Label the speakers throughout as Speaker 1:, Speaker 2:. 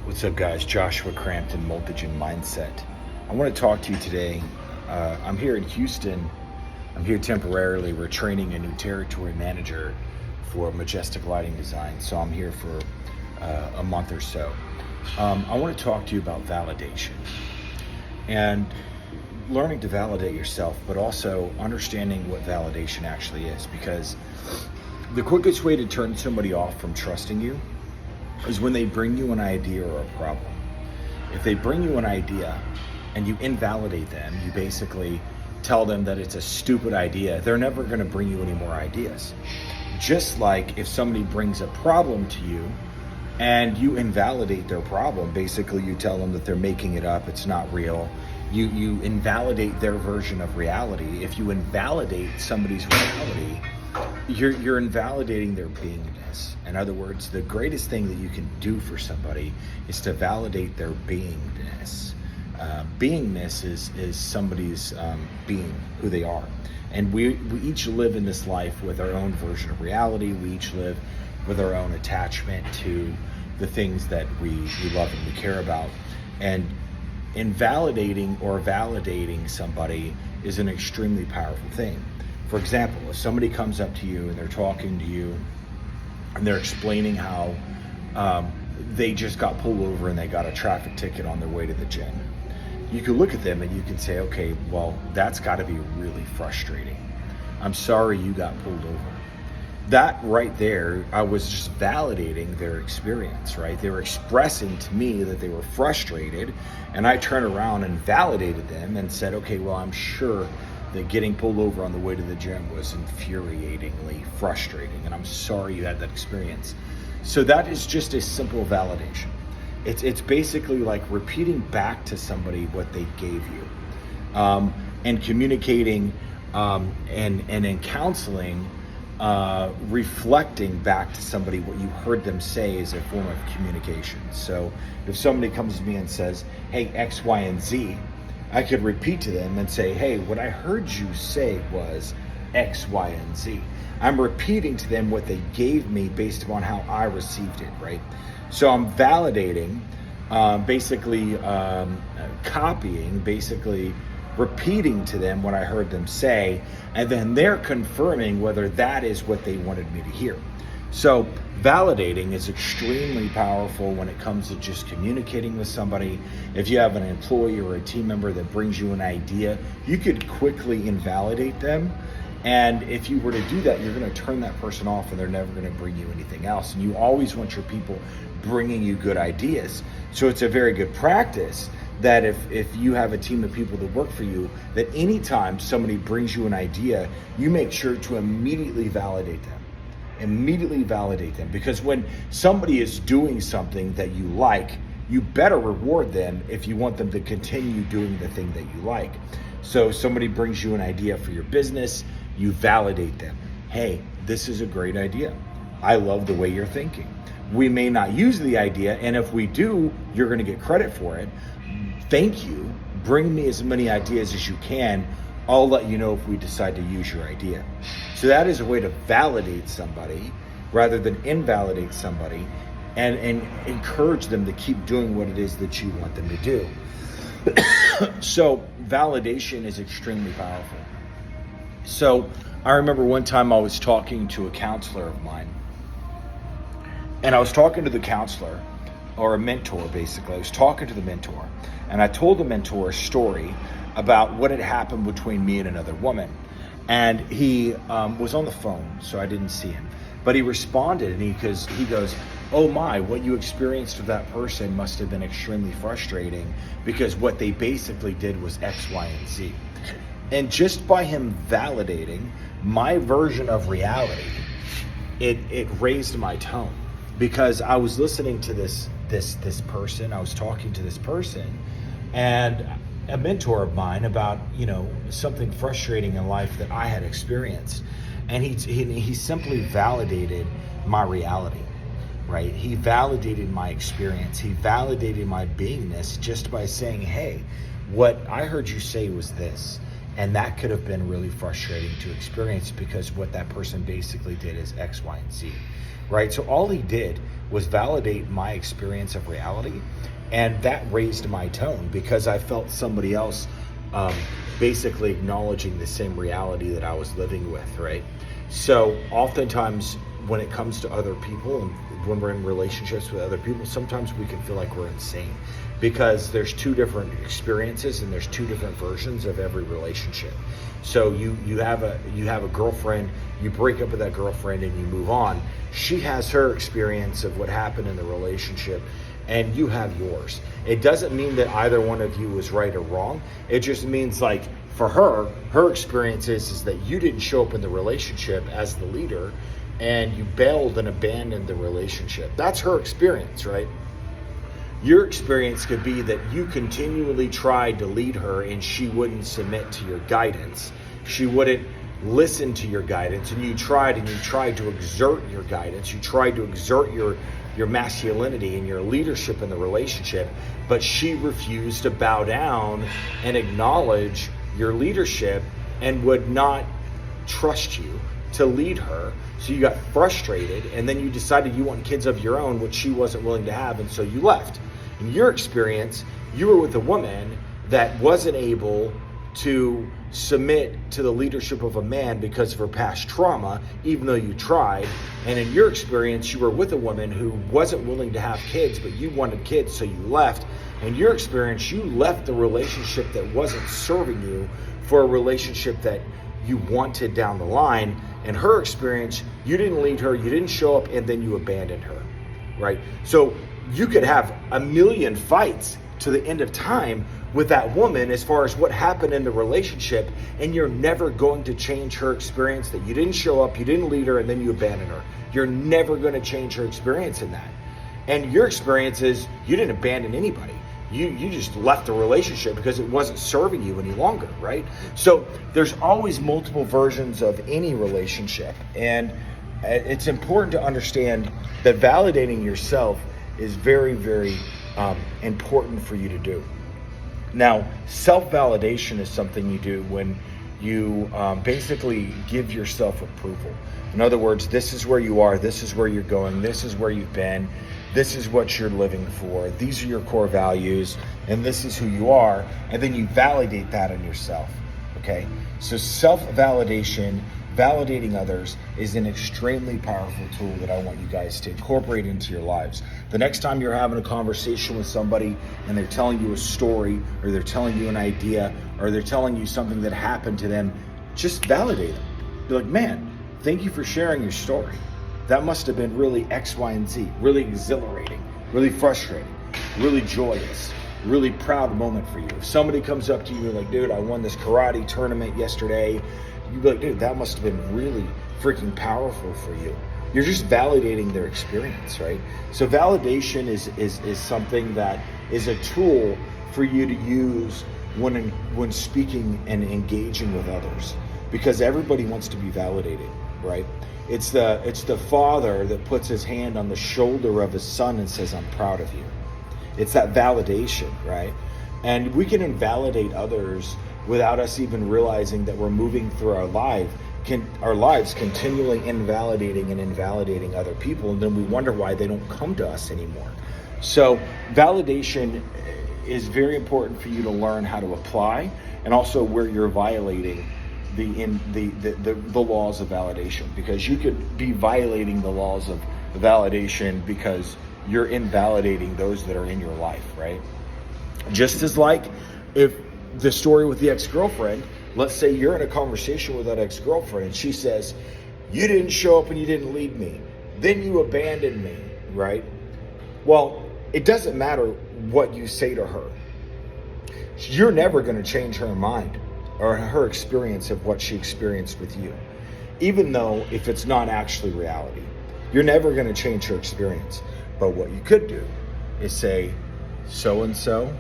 Speaker 1: What's up, guys? Joshua Crampton, Multigen Mindset. I want to talk to you today. I'm here in Houston. I'm here temporarily. We're training a new territory manager for Majestic Lighting Design, so I'm here for a month or so. I want to talk to you about validation and learning to validate yourself, but also understanding what validation actually is, because the quickest way to turn somebody off from trusting you is when they bring you an idea or a problem. If they bring you an idea and you invalidate them, you basically tell them that it's a stupid idea, they're never going to bring you any more ideas. Just like if somebody brings a problem to you and you invalidate their problem, basically you tell them that they're making it up, it's not real. You invalidate their version of reality. If you invalidate somebody's reality, you're invalidating their beingness. In other words, the greatest thing that you can do for somebody is to validate their beingness. Beingness is somebody's being, who they are. And we each live in this life with our own version of reality. We each live with our own attachment to the things that we love and we care about. And invalidating or validating somebody is an extremely powerful thing. For example, if somebody comes up to you and they're talking to you and they're explaining how they just got pulled over and they got a traffic ticket on their way to the gym, you can look at them and you can say, okay, well, that's got to be really frustrating. I'm sorry you got pulled over. That right there, I was just validating their experience, right? They were expressing to me that they were frustrated, and I turned around and validated them and said, okay, well, I'm sure that getting pulled over on the way to the gym was infuriatingly frustrating, and I'm sorry you had that experience. So that is just a simple validation. It's basically like repeating back to somebody what they gave you, and communicating, and in counseling, reflecting back to somebody what you heard them say is a form of communication. So if somebody comes to me and says, hey, X, Y, and Z, I could repeat to them and say, hey, what I heard you say was X, Y, and Z. I'm repeating to them what they gave me based upon how I received it, right? So I'm validating, basically copying, basically repeating to them what I heard them say, and then they're confirming whether that is what they wanted me to hear. So validating is extremely powerful when it comes to just communicating with somebody. If you have an employee or a team member that brings you an idea, you could quickly invalidate them. And if you were to do that, you're going to turn that person off and they're never going to bring you anything else. And you always want your people bringing you good ideas. So it's a very good practice that if you have a team of people that work for you, that anytime somebody brings you an idea, you make sure to immediately validate them. Immediately validate them. Because when somebody is doing something that you like, you better reward them if you want them to continue doing the thing that you like. So somebody brings you an idea for your business, you validate them. Hey, this is a great idea. I love the way you're thinking. We may not use the idea, and if we do, you're going to get credit for it. Thank you. Bring me as many ideas as you can. I'll let you know if we decide to use your idea. So that is a way to validate somebody rather than invalidate somebody, and encourage them to keep doing what it is that you want them to do. So validation is extremely powerful. So I remember one time I was talking to a counselor of mine, and I was talking to the counselor, or a mentor basically. I was talking to the mentor, and I told the mentor a story about what had happened between me and another woman. And he was on the phone, so I didn't see him. But he responded, and he goes, oh my, what you experienced with that person must have been extremely frustrating, because what they basically did was X, Y, and Z. And just by him validating my version of reality, it raised my tone, because I was listening to this person, I was talking to this person, and a mentor of mine about, something frustrating in life that I had experienced. And he simply validated my reality, right? He validated my experience. He validated my beingness just by saying, hey, what I heard you say was this. And that could have been really frustrating to experience because what that person basically did is X, Y, and Z, right? So all he did was validate my experience of reality. And that raised my tone because I felt somebody else basically acknowledging the same reality that I was living with, right? So oftentimes when it comes to other people and when we're in relationships with other people, sometimes we can feel like we're insane because there's two different experiences and there's two different versions of every relationship. So you have a girlfriend, you break up with that girlfriend and you move on. She has her experience of what happened in the relationship and you have yours. It doesn't mean that either one of you is right or wrong. It just means like for her experience is that you didn't show up in the relationship as the leader and you bailed and abandoned the relationship. That's her experience, right? Your experience could be that you continually tried to lead her and she wouldn't submit to your guidance. She wouldn't listen to your guidance, and you tried to exert your guidance. You tried to exert your masculinity and your leadership in the relationship, but she refused to bow down and acknowledge your leadership and would not trust you to lead her. So you got frustrated and then you decided you want kids of your own, which she wasn't willing to have, and so you left. In your experience, you were with a woman that wasn't able to submit to the leadership of a man because of her past trauma, even though you tried. And in your experience, you were with a woman who wasn't willing to have kids, but you wanted kids, so you left. In your experience, you left the relationship that wasn't serving you for a relationship that you wanted down the line. In her experience, you didn't lead her, you didn't show up, and then you abandoned her, right? So you could have a million fights to the end of time with that woman as far as what happened in the relationship, and you're never going to change her experience that you didn't show up, you didn't lead her, and then you abandoned her. You're never going to change her experience in that. And your experience is you didn't abandon anybody. You just left the relationship because it wasn't serving you any longer, right? So there's always multiple versions of any relationship. And it's important to understand that validating yourself is very, very important for you to do. Now, self-validation is something you do when you basically give yourself approval. In other words, this is where you are, this is where you're going, this is where you've been, this is what you're living for, these are your core values, and this is who you are, and then you validate that in yourself, okay? So self-validation, validating others, is an extremely powerful tool that I want you guys to incorporate into your lives. The next time you're having a conversation with somebody and they're telling you a story, or they're telling you an idea, or they're telling you something that happened to them, just validate them. Be like, man, thank you for sharing your story. That must have been really X, Y, and Z, really exhilarating, really frustrating, really joyous, really proud moment for you. If somebody comes up to you and like, dude, I won this karate tournament yesterday, you'd be like, dude, that must have been really freaking powerful for you. You're just validating their experience, right? So validation is something that is a tool for you to use when speaking and engaging with others, because everybody wants to be validated, right? It's the father that puts his hand on the shoulder of his son and says, I'm proud of you. It's that validation, right? And we can invalidate others without us even realizing that we're moving through our lives continually invalidating other people, and then we wonder why they don't come to us anymore. So validation is very important for you to learn how to apply, and also where you're violating the laws of validation, because you could be violating the laws of validation because you're invalidating those that are in your life, right? Just as like if the story with the ex-girlfriend, let's say you're in a conversation with that ex-girlfriend and she says, you didn't show up and you didn't lead me, then you abandoned me, right? Well, it doesn't matter what you say to her. You're never going to change her mind or her experience of what she experienced with you, even though if it's not actually reality. You're never going to change her experience. But what you could do is say, so-and-so,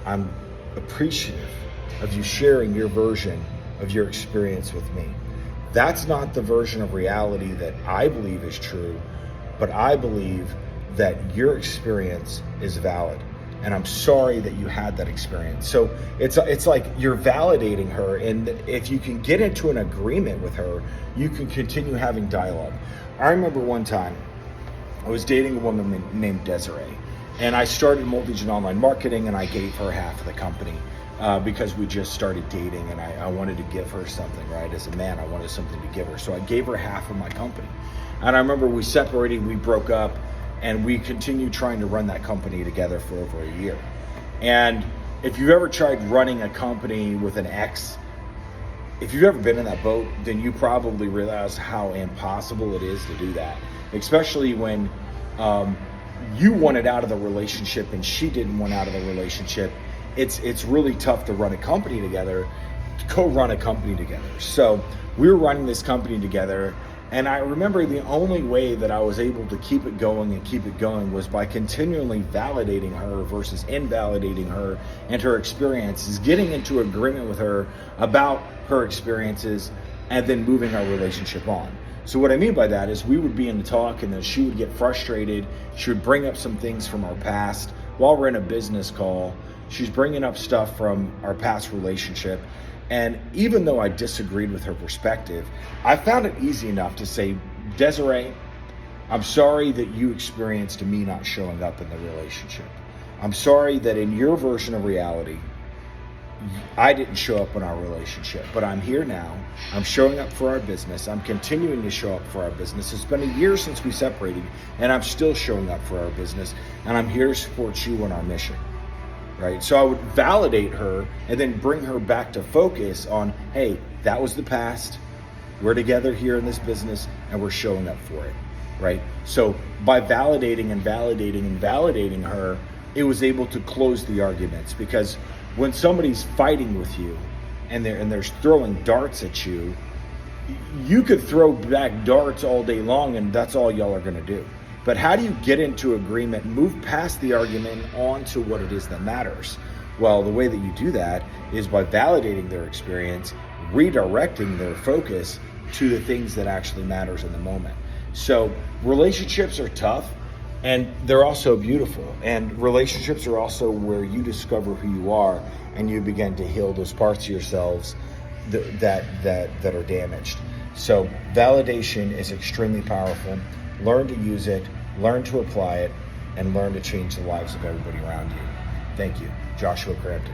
Speaker 1: I'm appreciative of you sharing your version of your experience with me. That's not the version of reality that I believe is true, but I believe that your experience is valid. and I'm sorry that you had that experience. So it's like you're validating her, and if you can get into an agreement with her, you can continue having dialogue. I remember one time I was dating a woman named Desiree, and I started Multigen Online Marketing, and I gave her half of the company because we just started dating, and I wanted to give her something, right? As a man, I wanted something to give her. So I gave her half of my company. And I remember we separated, we broke up, and we continued trying to run that company together for over a year. And if you've ever tried running a company with an ex, if you've ever been in that boat, then you probably realize how impossible it is to do that, especially when you wanted out of the relationship and she didn't want out of the relationship. It's really tough to run a company together, to co-run a company together. So we were running this company together, and I remember the only way that I was able to keep it going was by continually validating her versus invalidating her and her experiences, getting into agreement with her about her experiences, and then moving our relationship on. So what I mean by that is we would be in a talk, and then she would get frustrated. She would bring up some things from our past while we're in a business call. She's bringing up stuff from our past relationship. And even though I disagreed with her perspective, I found it easy enough to say, Desiree, I'm sorry that you experienced me not showing up in the relationship. I'm sorry that in your version of reality, I didn't show up in our relationship, but I'm here now. I'm showing up for our business. I'm continuing to show up for our business. It's been a year since we separated, and I'm still showing up for our business, and I'm here to support you on our mission. Right? So I would validate her and then bring her back to focus on, hey, that was the past. We're together here in this business, and we're showing up for it. Right? So by validating her, it was able to close the arguments, because when somebody's fighting with you and they're throwing darts at you, you could throw back darts all day long, and that's all y'all are going to do. But how do you get into agreement, move past the argument on to what it is that matters? Well, the way that you do that is by validating their experience, redirecting their focus to the things that actually matters in the moment. So relationships are tough, and they're also beautiful. And relationships are also where you discover who you are, and you begin to heal those parts of yourselves that are damaged. So validation is extremely powerful. Learn to use it, learn to apply it, and learn to change the lives of everybody around you. Thank you. Joshua Crampton.